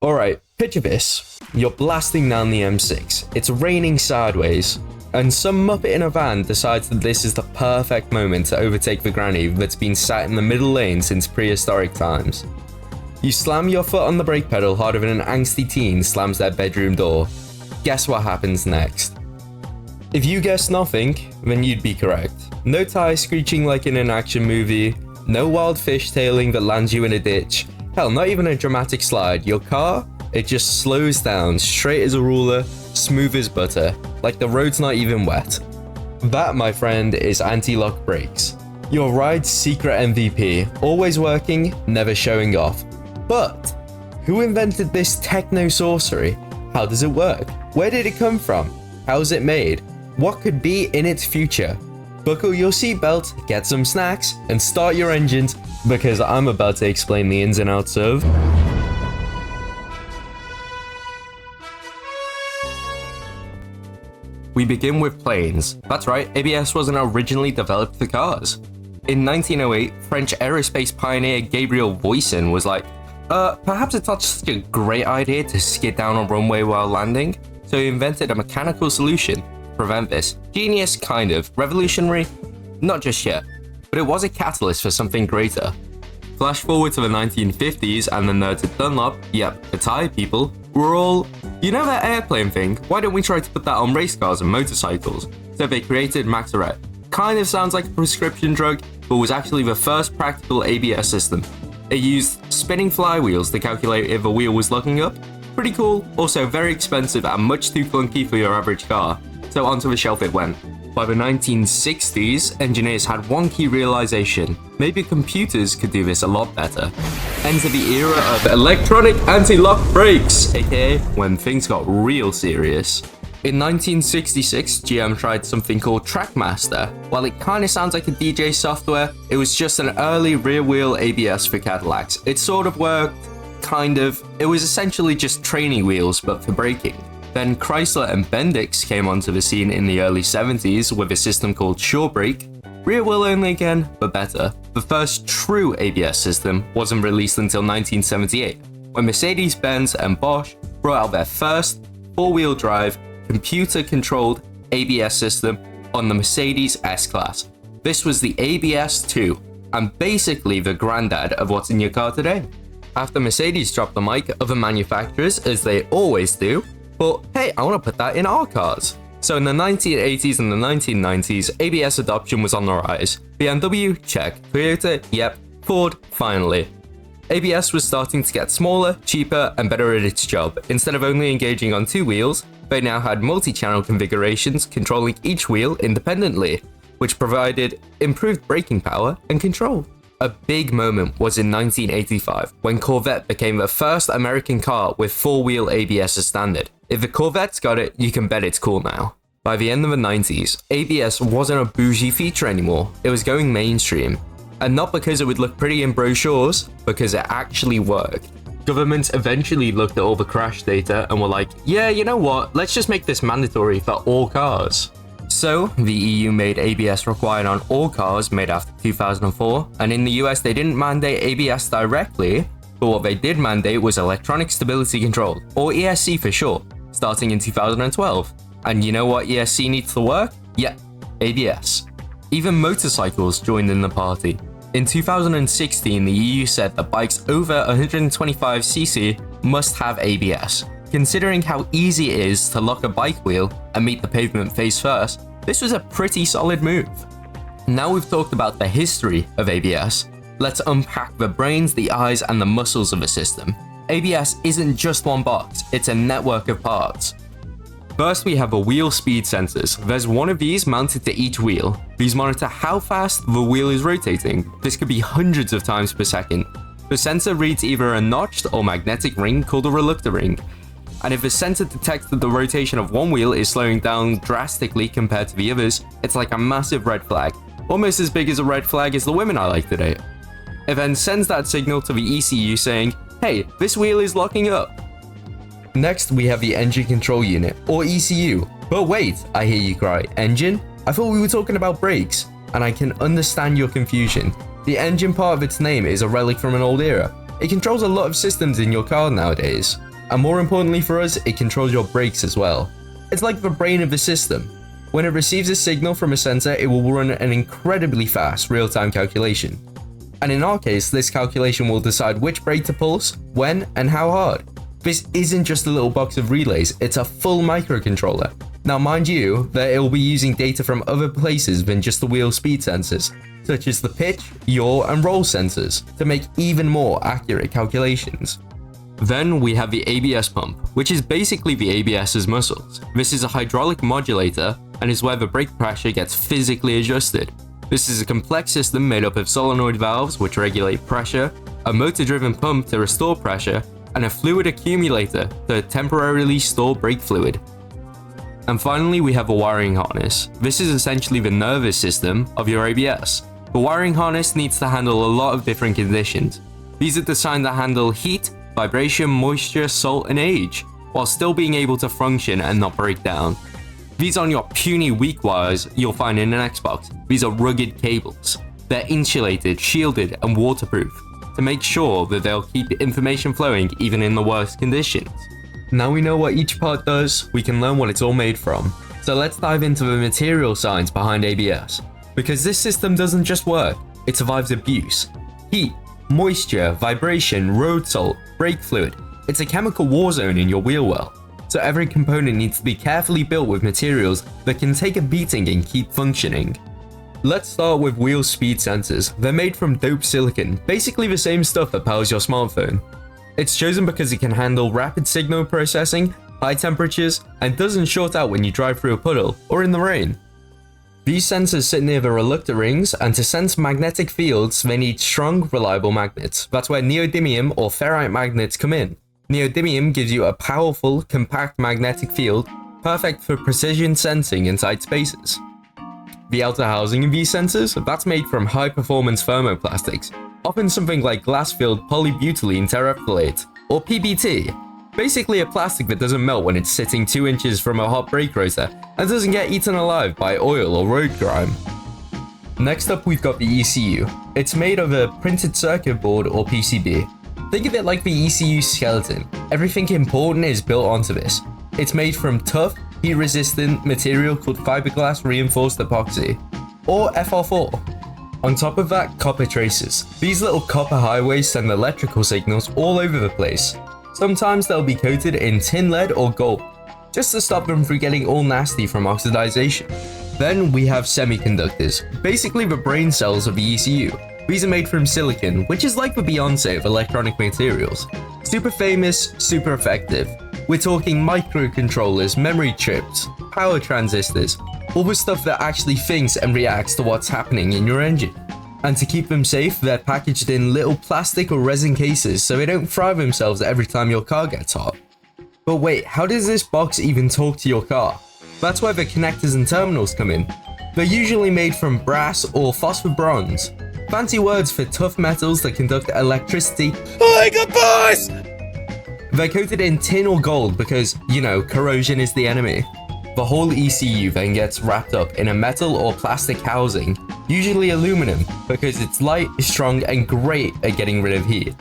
Alright, picture this. You're blasting down the M6. It's raining sideways, and some muppet in a van decides that this is the perfect moment to overtake the granny that's been sat in the middle lane since prehistoric times. You slam your foot on the brake pedal harder than an angsty teen slams their bedroom door. Guess what happens next? If you guessed nothing, then you'd be correct. No tires screeching like in an action movie, no wild fish tailing that lands you in a ditch, hell, not even a dramatic slide. Your car, it just slows down, straight as a ruler, smooth as butter, like the road's not even wet. That, my friend, is anti-lock brakes. Your ride's secret MVP, always working, never showing off. But who invented this techno sorcery? How does it work? Where did it come from? How is it made? What could be in its future? Buckle your seatbelt, get some snacks, and start your engines, because I'm about to explain the ins and outs of... We begin with planes. That's right, ABS wasn't originally developed for cars. In 1908, French aerospace pioneer Gabriel Voisin was like, perhaps it's not such a great idea to skid down a runway while landing, so he invented a mechanical solution to prevent this. Genius, kind of. Revolutionary? Not just yet. But it was a catalyst for something greater. Flash forward to the 1950s and the nerds at Dunlop, yep, the tire people, were all, you know that airplane thing? Why don't we try to put that on race cars and motorcycles? So they created Maxaret. Kind of sounds like a prescription drug, but was actually the first practical ABS system. It used spinning flywheels to calculate if a wheel was locking up. Pretty cool, also very expensive and much too clunky for your average car. So onto the shelf it went. By the 1960s, engineers had one key realization. Maybe computers could do this a lot better. Enter the era of electronic anti-lock brakes, aka when things got real serious. In 1966, GM tried something called Trackmaster. While it kinda sounds like a DJ software, it was just an early rear-wheel ABS for Cadillacs. It sort of worked, kind of. It was essentially just training wheels, but for braking. Then Chrysler and Bendix came onto the scene in the early 70s with a system called SureBrake. Rear wheel only again, but better. The first true ABS system wasn't released until 1978, when Mercedes-Benz and Bosch brought out their first four-wheel drive, computer-controlled ABS system on the Mercedes S-Class. This was the ABS2, and basically the granddad of what's in your car today. After Mercedes dropped the mic, other manufacturers, as they always do, but hey, I want to put that in our cars. So in the 1980s and the 1990s, ABS adoption was on the rise. BMW? Check. Toyota? Yep. Ford? Finally. ABS was starting to get smaller, cheaper, and better at its job. Instead of only engaging on two wheels, they now had multi-channel configurations controlling each wheel independently, which provided improved braking power and control. A big moment was in 1985, when Corvette became the first American car with four-wheel ABS as standard. If the Corvette's got it, you can bet it's cool now. By the end of the 90s, ABS wasn't a bougie feature anymore, it was going mainstream. And not because it would look pretty in brochures, because it actually worked. Governments eventually looked at all the crash data and were like, yeah, you know what, let's just make this mandatory for all cars. So, the EU made ABS required on all cars made after 2004, and in the US they didn't mandate ABS directly, but what they did mandate was Electronic Stability Control, or ESC for short, starting in 2012. And you know what ESC needs to work? Yeah, ABS. Even motorcycles joined in the party. In 2016, the EU said that bikes over 125cc must have ABS. Considering how easy it is to lock a bike wheel and meet the pavement face first, this was a pretty solid move. Now we've talked about the history of ABS, let's unpack the brains, the eyes, and the muscles of a system. ABS isn't just one box, it's a network of parts. First, we have the wheel speed sensors. There's one of these mounted to each wheel. These monitor how fast the wheel is rotating. This could be hundreds of times per second. The sensor reads either a notched or magnetic ring called a reluctor ring. And if the sensor detects that the rotation of one wheel is slowing down drastically compared to the others, it's like a massive red flag. Almost as big as a red flag as the women I like to date. It then sends that signal to the ECU saying, hey, this wheel is locking up. Next, we have the Engine Control Unit, or ECU. But wait, I hear you cry, engine? I thought we were talking about brakes, and I can understand your confusion. The engine part of its name is a relic from an old era. It controls a lot of systems in your car nowadays. And more importantly for us, it controls your brakes as well. It's like the brain of the system. When it receives a signal from a sensor, it will run an incredibly fast real-time calculation. And in our case, this calculation will decide which brake to pulse, when, and how hard. This isn't just a little box of relays, it's a full microcontroller. Now mind you, that it will be using data from other places than just the wheel speed sensors, such as the pitch, yaw, and roll sensors, to make even more accurate calculations. Then we have the ABS pump, which is basically the ABS's muscles. This is a hydraulic modulator and is where the brake pressure gets physically adjusted. This is a complex system made up of solenoid valves which regulate pressure, a motor-driven pump to restore pressure, and a fluid accumulator to temporarily store brake fluid. And finally, we have a wiring harness. This is essentially the nervous system of your ABS. The wiring harness needs to handle a lot of different conditions. These are designed to handle heat, vibration, moisture, salt, and age, while still being able to function and not break down. These aren't your puny weak wires you'll find in an Xbox. These are rugged cables. They're insulated, shielded, and waterproof to make sure that they'll keep information flowing even in the worst conditions. Now we know what each part does, we can learn what it's all made from. So let's dive into the material science behind ABS. Because this system doesn't just work, it survives abuse. Heat, moisture, vibration, road salt, brake fluid. It's a chemical war zone in your wheel well. So every component needs to be carefully built with materials that can take a beating and keep functioning. Let's start with wheel speed sensors. They're made from doped silicon, basically the same stuff that powers your smartphone. It's chosen because it can handle rapid signal processing, high temperatures, and doesn't short out when you drive through a puddle or in the rain. These sensors sit near the reluctor rings, and to sense magnetic fields, they need strong, reliable magnets. That's where neodymium or ferrite magnets come in. Neodymium gives you a powerful, compact magnetic field, perfect for precision sensing in tight spaces. The outer housing of these sensors, that's made from high-performance thermoplastics, often something like glass-filled polybutylene terephthalate, or PBT. Basically a plastic that doesn't melt when it's sitting 2 inches from a hot brake rotor and doesn't get eaten alive by oil or road grime. Next up, we've got the ECU. It's made of a printed circuit board or PCB. Think of it like the ECU skeleton. Everything important is built onto this. It's made from tough, heat-resistant material called fiberglass reinforced epoxy, or FR4. On top of that, copper traces. These little copper highways send electrical signals all over the place. Sometimes they'll be coated in tin lead or gold, just to stop them from getting all nasty from oxidization. Then we have semiconductors, basically the brain cells of the ECU. These are made from silicon, which is like the Beyonce of electronic materials. Super famous, super effective. We're talking microcontrollers, memory chips, power transistors, all the stuff that actually thinks and reacts to what's happening in your engine. And to keep them safe, they're packaged in little plastic or resin cases so they don't fry themselves every time your car gets hot. But wait, how does this box even talk to your car? That's where the connectors and terminals come in. They're usually made from brass or phosphor bronze. Fancy words for tough metals that conduct electricity. Like a boss! They're coated in tin or gold because, you know, corrosion is the enemy. The whole ECU then gets wrapped up in a metal or plastic housing, usually aluminum, because it's light, strong, and great at getting rid of heat.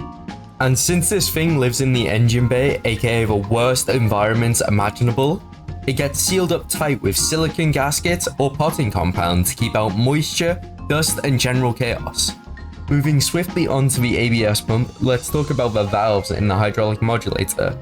And since this thing lives in the engine bay, aka the worst environments imaginable, it gets sealed up tight with silicon gaskets or potting compound to keep out moisture, dust, and general chaos. Moving swiftly onto the ABS pump, let's talk about the valves in the hydraulic modulator.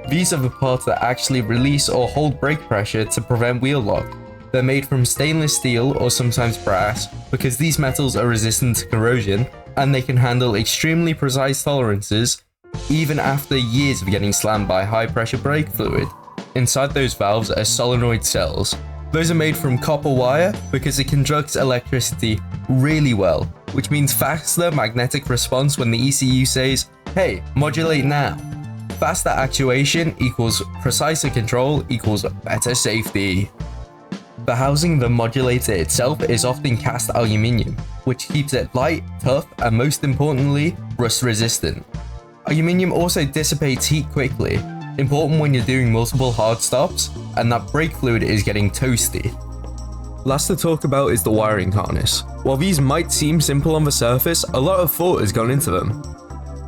These are the parts that actually release or hold brake pressure to prevent wheel lock. They're made from stainless steel or sometimes brass because these metals are resistant to corrosion and they can handle extremely precise tolerances even after years of getting slammed by high pressure brake fluid. Inside those valves are solenoid cells. Those are made from copper wire because it conducts electricity really well, which means faster magnetic response when the ECU says, "Hey, modulate now." Faster actuation equals preciser control equals better safety. The housing of the modulator itself is often cast aluminium, which keeps it light, tough, and most importantly, rust resistant. Aluminium also dissipates heat quickly, important when you're doing multiple hard stops and that brake fluid is getting toasty. Last to talk about is the wiring harness. While these might seem simple on the surface, a lot of thought has gone into them.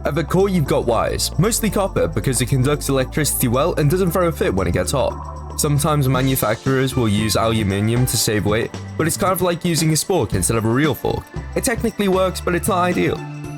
At the core you've got wires, mostly copper because it conducts electricity well and doesn't throw a fit when it gets hot. Sometimes manufacturers will use aluminium to save weight, but it's kind of like using a spork instead of a real fork. It technically works, but it's not ideal.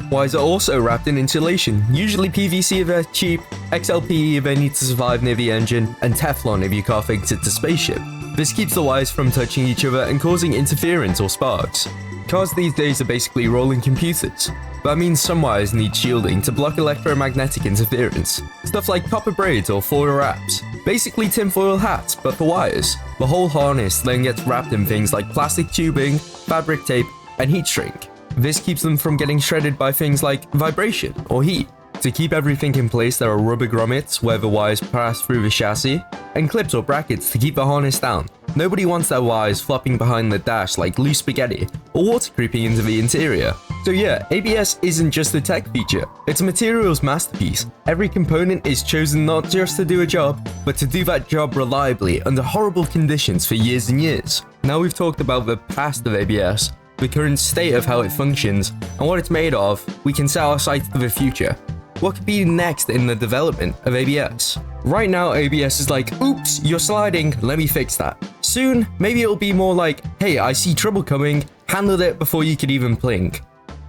Wires are also wrapped in insulation, usually PVC if they're cheap, XLPE if they need to survive near the engine, and Teflon if your car thinks it's a spaceship. This keeps the wires from touching each other and causing interference or sparks. Cars these days are basically rolling computers. That means some wires need shielding to block electromagnetic interference. Stuff like copper braids or foil wraps. Basically tinfoil hats, but for wires. The whole harness then gets wrapped in things like plastic tubing, fabric tape, and heat shrink. This keeps them from getting shredded by things like vibration or heat. To keep everything in place, there are rubber grommets where the wires pass through the chassis, and clips or brackets to keep the harness down. Nobody wants their wires flopping behind the dash like loose spaghetti, or water creeping into the interior. So yeah, ABS isn't just a tech feature, it's a materials masterpiece. Every component is chosen not just to do a job, but to do that job reliably under horrible conditions for years and years. Now we've talked about the past of ABS, the current state of how it functions, and what it's made of, we can set our sights to the future. What could be next in the development of ABS? Right now, ABS is like, oops, you're sliding, let me fix that. Soon, maybe it'll be more like, hey, I see trouble coming, handled it before you could even blink.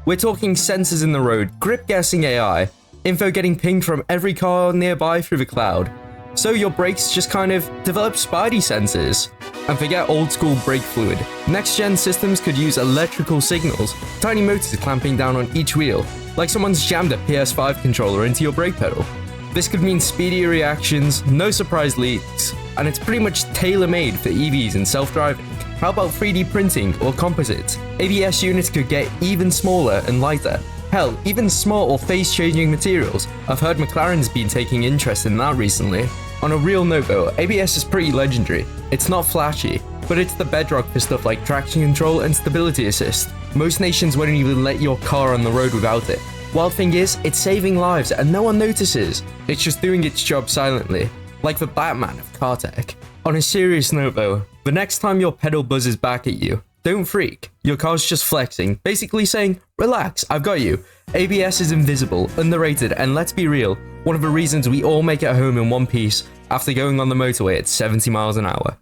We're talking sensors in the road, grip guessing AI, info getting pinged from every car nearby through the cloud. So your brakes just kind of develop spidey sensors. And forget old school brake fluid. Next gen systems could use electrical signals, tiny motors clamping down on each wheel, like someone's jammed a PS5 controller into your brake pedal. This could mean speedier reactions, no surprise leaks, and it's pretty much tailor-made for EVs and self-driving. How about 3D printing or composites? ABS units could get even smaller and lighter. Hell, even smart or phase-changing materials. I've heard McLaren's been taking interest in that recently. On a real note though, ABS is pretty legendary. It's not flashy, but it's the bedrock for stuff like traction control and stability assist. Most nations won't even let your car on the road without it. Wild thing is, it's saving lives and no one notices. It's just doing its job silently, like the Batman of car tech. On a serious note though, the next time your pedal buzzes back at you, don't freak. Your car's just flexing, basically saying, relax, I've got you. ABS is invisible, underrated, and let's be real, one of the reasons we all make it home in one piece after going on the motorway at 70 miles an hour.